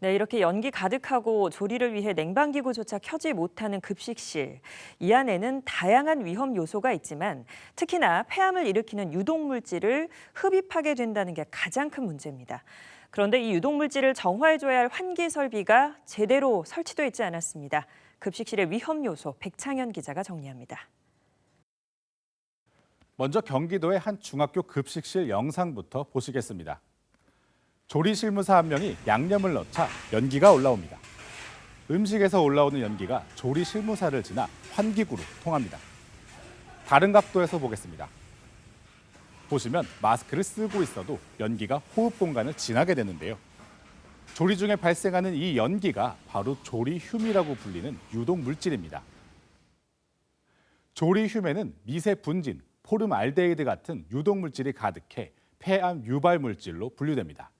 네, 이렇게 연기 가득하고 조리를 위해 냉방기구조차 켜지 못하는 급식실. 이 안에는 다양한 위험 요소가 있지만 특히나 폐암을 일으키는 유독물질을 흡입하게 된다는 게 가장 큰 문제입니다. 그런데 이 유독물질을 정화해줘야 할 환기 설비가 제대로 설치돼 있지 않았습니다. 급식실의 위험 요소 백창현 기자가 정리합니다. 먼저 경기도의 한 중학교 급식실 영상부터 보시겠습니다. 조리 실무사 한 명이 양념을 넣자 연기가 올라옵니다. 음식에서 올라오는 연기가 조리 실무사를 지나 환기구로 통합니다. 다른 각도에서 보겠습니다. 보시면 마스크를 쓰고 있어도 연기가 호흡 공간을 지나게 되는데요. 조리 중에 발생하는 이 연기가 바로 조리휴미라고 불리는 유독 물질입니다. 조리휴메는 미세 분진, 포름알데히드 같은 유독 물질이 가득해 폐암 유발 물질로 분류됩니다.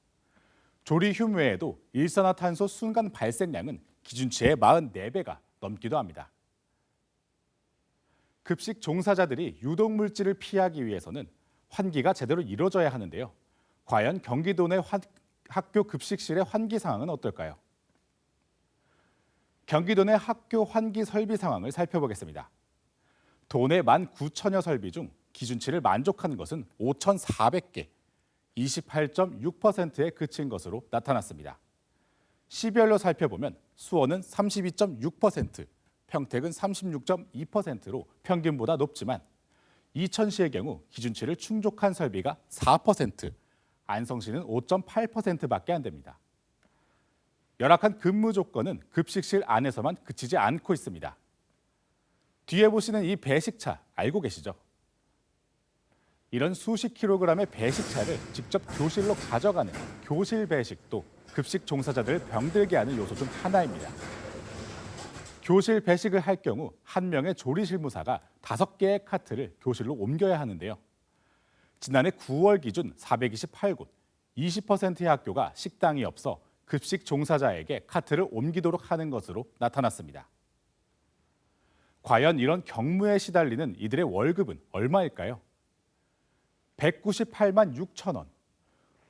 조리휴 외에도 일산화탄소 순간 발생량은 기준치의 44배가 넘기도 합니다. 급식 종사자들이 유독 물질을 피하기 위해서는 환기가 제대로 이루어져야 하는데요. 과연 경기도 내 학교 급식실의 환기 상황은 어떨까요? 경기도 내 학교 환기 설비 상황을 살펴보겠습니다. 도내 19,000여 설비 중 기준치를 만족하는 것은 5,400개, 28.6%에 그친 것으로 나타났습니다. 시별로 살펴보면 수원은 32.6%, 평택은 36.2%로 평균보다 높지만 이천시의 경우 기준치를 충족한 설비가 4%, 안성시는 5.8%밖에 안 됩니다. 열악한 근무 조건은 급식실 안에서만 그치지 않고 있습니다. 뒤에 보시는 이 배식차 알고 계시죠? 이런 수십 킬로그램의 배식차를 직접 교실로 가져가는 교실 배식도 급식 종사자들을 병들게 하는 요소 중 하나입니다. 교실 배식을 할 경우 한 명의 조리 실무사가 5개의 카트를 교실로 옮겨야 하는데요. 지난해 9월 기준 428곳, 20%의 학교가 식당이 없어 급식 종사자에게 카트를 옮기도록 하는 것으로 나타났습니다. 과연 이런 경무에 시달리는 이들의 월급은 얼마일까요? 198만 6천 원.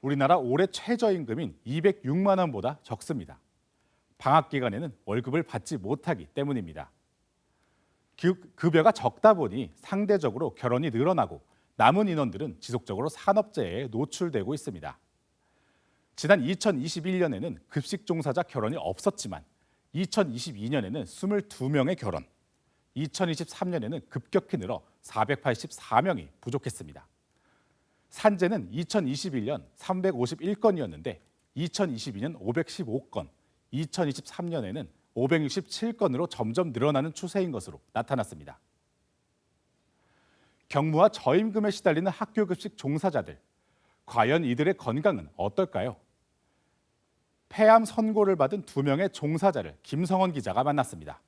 우리나라 올해 최저임금인 206만 원보다 적습니다. 방학 기간에는 월급을 받지 못하기 때문입니다. 급여가 적다 보니 상대적으로 결혼이 늘어나고 남은 인원들은 지속적으로 산업재해에 노출되고 있습니다. 지난 2021년에는 급식 종사자 결혼이 없었지만 2022년에는 22명의 결혼, 2023년에는 급격히 늘어 484명이 부족했습니다. 산재는 2021년 351건이었는데 2022년 515건, 2023년에는 567건으로 점점 늘어나는 추세인 것으로 나타났습니다. 경무와 저임금에 시달리는 학교 급식 종사자들, 과연 이들의 건강은 어떨까요? 폐암 선고를 받은 2명의 종사자를 김성원 기자가 만났습니다.